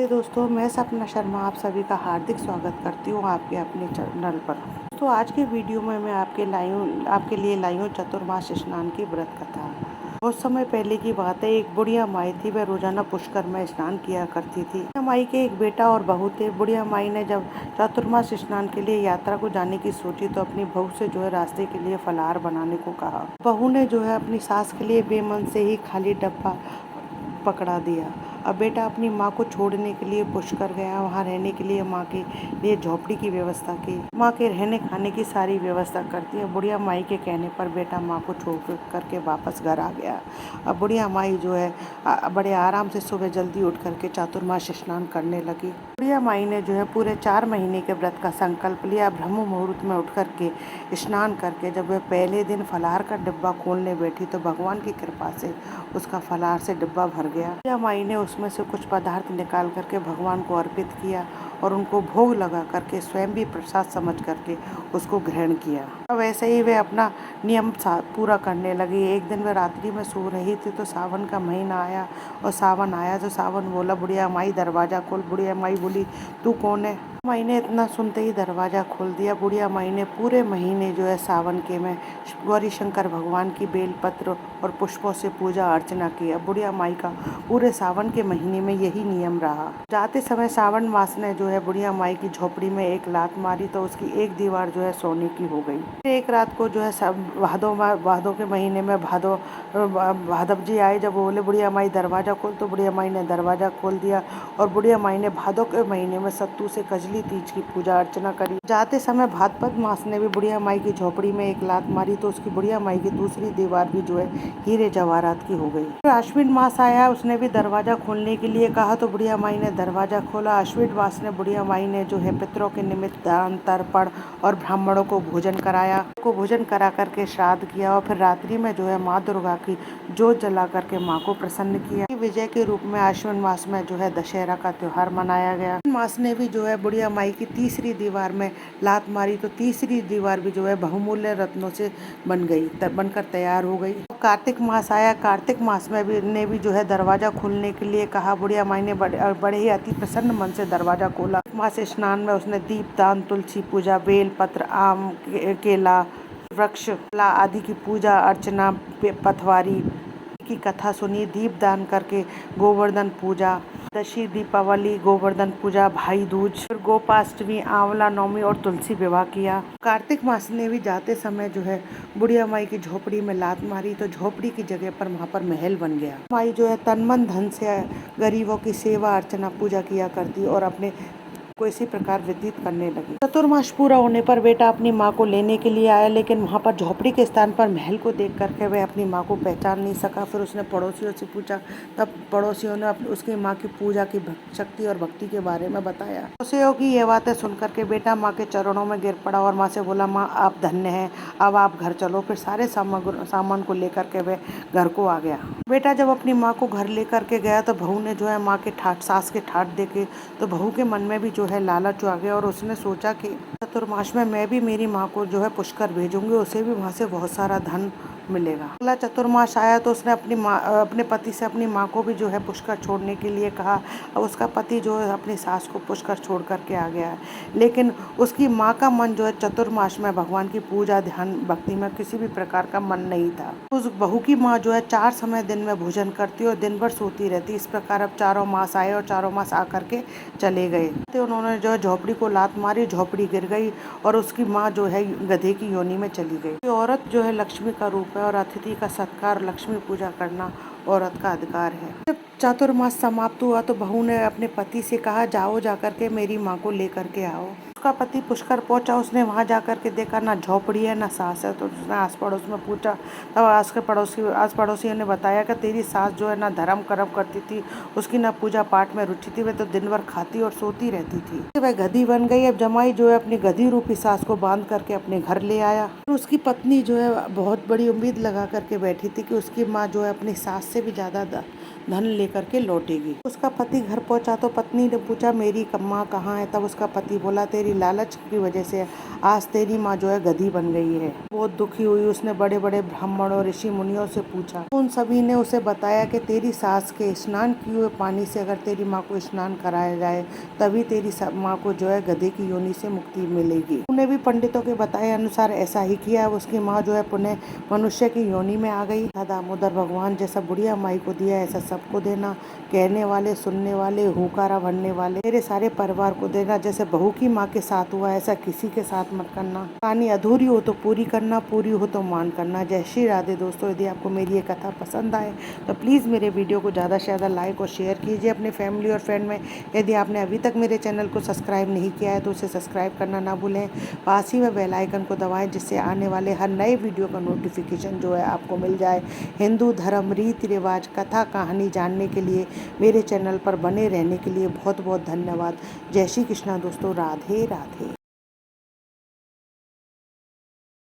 नमस्ते दोस्तों, मैं सपना शर्मा आप सभी का हार्दिक स्वागत करती हूँ आपके अपने चैनल पर। तो आज के वीडियो में मैं आपके लिए लाई हूँ चतुर्मास स्नान की व्रत कथा। बहुत समय पहले की बात है, एक बुढ़िया माई थी। वह रोजाना पुष्कर में स्नान किया करती थी। बुढ़िया माई के एक बेटा और बहू थे। बुढ़िया माई ने जब चतुर्मास स्नान के लिए यात्रा को जाने की सोची तो अपनी बहू से रास्ते के लिए फलाहार बनाने को कहा। बहू ने अपनी सास के लिए बेमन से ही खाली डब्बा पकड़ा दिया। अब बेटा अपनी माँ को छोड़ने के लिए पुष्कर गया। वहाँ रहने के लिए माँ के लिए झोपड़ी की व्यवस्था की। माँ के रहने खाने की सारी व्यवस्था करती है। बुढ़िया माई के कहने पर बेटा माँ को छोड़ करके वापस घर आ गया। अब बुढ़िया माई बड़े आराम से सुबह जल्दी उठ करके चातुर्मास स्नान करने लगी। बुढ़िया माई ने पूरे 4 महीने के व्रत का संकल्प लिया। ब्रह्म मुहूर्त में उठ करके स्नान करके जब वह पहले दिन फलाहार का डिब्बा खोलने बैठी तो भगवान की कृपा से उसका फलाहार से डिब्बा भर गया। बुढ़िया माई ने उसमें से कुछ पदार्थ निकाल करके भगवान को अर्पित किया और उनको भोग लगा करके स्वयं भी प्रसाद समझ करके उसको ग्रहण किया। अब वैसे ही वे अपना नियम पूरा करने लगी। एक दिन वह रात्रि में सो रही थी तो सावन का महीना आया और सावन आया तो सावन बोला, बुढ़िया माई दरवाजा खोल। बुढ़िया माई बोली, तू कौन है? माई ने इतना सुनते ही दरवाजा खोल दिया। बुढ़िया माई ने पूरे महीने सावन के में गौरी शंकर भगवान की बेलपत्र और पुष्पों से पूजा अर्चना की। अब बुढ़िया माई का पूरे सावन के महीने में यही नियम रहा। जाते समय सावन मास ने बुढ़िया माई की झोपड़ी में एक लात मारी तो उसकी एक दीवार सोने की हो गई। एक रात को भादों के महीने में भादव जी आए। जब बोले बुढ़िया माई दरवाजा खोल तो बुढ़िया माई ने दरवाजा खोल दिया और बुढ़िया माई ने भादों के महीने में सत्तू से कजली तीज की पूजा अर्चना करी। जाते समय भाद्रपद मास ने भी बुढ़िया माई की झोपड़ी में एक लात मारी तो उसकी बुढ़िया माई की दूसरी दीवार भी हीरे जवाहरात की हो गई। आश्विन मास आया, उसने भी दरवाजा खोलने के लिए कहा तो बुढ़िया माई ने दरवाजा खोला। आश्विन मास ने बुढ़िया माई ने पितरों के निमित्त दान तर्पण और ब्राह्मणों को भोजन कराया। भोजन करा करके श्राद्ध किया और फिर रात्रि में माँ दुर्गा की जोत जला करके माँ को प्रसन्न किया। विजय के रूप में आश्विन मास में दशहरा का त्योहार मनाया गया। मास ने भी बुढ़िया माई की तीसरी दीवार में लात मारी तो तीसरी दीवार भी बहुमूल्य रत्नों से बनकर तैयार हो गई। कार्तिक मास आया। कार्तिक मास में भी दरवाजा खोलने के लिए कहा। बुढ़िया माई ने बड़े ही अति प्रसन्न मन से दरवाजा खोला। मास स्नान में उसने दीपदान, तुलसी पूजा, बेल पत्र, आम, केला, वृक्ष आदि की पूजा अर्चना, पथवारी की कथा सुनी, दीपदान करके गोवर्धन पूजा, दशी दीपावली, गोवर्धन पूजा, भाई दूज, फिर गोपाष्टमी, आंवला नवमी और तुलसी विवाह किया। कार्तिक मास ने भी जाते समय बुढ़िया माई की झोपड़ी में लात मारी तो झोपड़ी की जगह पर वहाँ पर महल बन गया। माई तन मन धन से गरीबों की सेवा अर्चना पूजा किया करती और अपने को इसी प्रकार व्यतीत करने लगी। चतुर्मास पूरा होने पर बेटा अपनी माँ को लेने के लिए आया, लेकिन वहाँ पर झोपड़ी के स्थान पर महल को देख करके वह अपनी माँ को पहचान नहीं सका। फिर उसने पड़ोसियों से पूछा, तब पड़ोसियों ने उसकी माँ की पूजा की शक्ति और भक्ति के बारे में बताया। पड़ोसियों की ये बातें सुन करके बेटा माँ के चरणों में गिर पड़ा और माँ से बोला, माँ आप धन्य हैं, अब आप घर चलो। फिर सारे सामान को लेकर के वह घर को आ गया। बेटा जब अपनी माँ को घर लेकर के गया तो बहू ने माँ के सास के ठाट देखे तो बहू के मन में भी लालच आ गया और उसने सोचा कि चतुर्मास में मैं भी मेरी माँ को पुष्कर भेजूंगी, उसे भी वहाँ से बहुत सारा धन मिलेगा। अगला चतुर्मास आया तो उसने अपने पति से अपनी माँ को भी पुष्कर छोड़ने के लिए कहा। अब उसका पति अपनी सास को पुष्कर छोड़ करके आ गया है, लेकिन उसकी माँ का मन चतुर्मास में भगवान की पूजा ध्यान भक्ति में किसी भी प्रकार का मन नहीं था। उस बहू की माँ 4 समय दिन में भोजन करती और दिन भर सोती रहती। इस प्रकार अब 4 मास आए और 4 मास आकर के चले गए। तो उन्होंने झोपड़ी को लात मारी, झोपड़ी गिर गई और उसकी माँ गधे की योनि में चली गई। ये औरत लक्ष्मी का रूप है और अतिथि का सत्कार, लक्ष्मी पूजा करना औरत का अधिकार है। जब चातुर्मास समाप्त हुआ तो बहू ने अपने पति से कहा, जाओ जाकर के मेरी माँ को लेकर के आओ। उसका पति पुष्कर पहुंचा। उसने वहां जाकर के देखा ना झोपड़ी है ना सास है। तो उसने आस पड़ोस में पूछा, तब आस पड़ोसियों ने बताया कि तेरी सास ना धर्म कर्म करती थी, उसकी ना पूजा पाठ में रुचि थी, वह तो दिन भर खाती और सोती रहती थी। वह गधी बन गई। अब जमाई अपनी गधी रूपी सास को बांध करके अपने घर ले आया। उसकी पत्नी बहुत बड़ी उम्मीद लगा करके बैठी थी कि उसकी माँ अपनी सास से भी ज्यादा धन लेकर के लौटेगी। उसका पति घर पहुंचा तो पत्नी ने पूछा मेरी माँ कहाँ है। तब उसका पति बोला तेरी लालच की वजह से आज तेरी माँ जो है गधी बन गई है। बहुत दुखी हुई, उसने बड़े बड़े ब्राह्मण और ऋषि मुनियों से पूछा। उन सभी ने उसे बताया कि तेरी सास के स्नान किए हुए पानी से अगर तेरी माँ को स्नान कराया जाए तभी तेरी माँ को जो है गधे की योनि से मुक्ति मिलेगी। उन्हें भी पंडितों के बताए अनुसार ऐसा ही किया। उसकी माँ जो है पुनः मनुष्य की योनि में आ गई। दामोदर भगवान जैसा बुढ़िया माई को दिया ऐसा सबको देना। कहने वाले, सुनने वाले, हुकारा भरने वाले मेरे सारे परिवार को देना। जैसे बहू की माँ के साथ हुआ ऐसा किसी के साथ मत करना। कहानी अधूरी हो तो पूरी करना, पूरी हो तो मान करना। जय श्री राधे। दोस्तों, यदि आपको मेरी ये कथा पसंद आए तो प्लीज़ मेरे वीडियो को ज़्यादा से ज़्यादा लाइक और शेयर कीजिए अपने फैमिली और फ्रेंड में। यदि आपने अभी तक मेरे चैनल को सब्सक्राइब नहीं किया है तो उसे सब्सक्राइब करना ना भूलें। पास ही में बेल आइकन को दबाएं जिससे आने वाले हर नए वीडियो का नोटिफिकेशन जो है आपको मिल जाए। हिंदू धर्म, रीति रिवाज, कथा कहानी जानने के लिए मेरे चैनल पर बने रहने के लिए बहुत बहुत धन्यवाद। जय श्री कृष्णा दोस्तों। राधे राधे।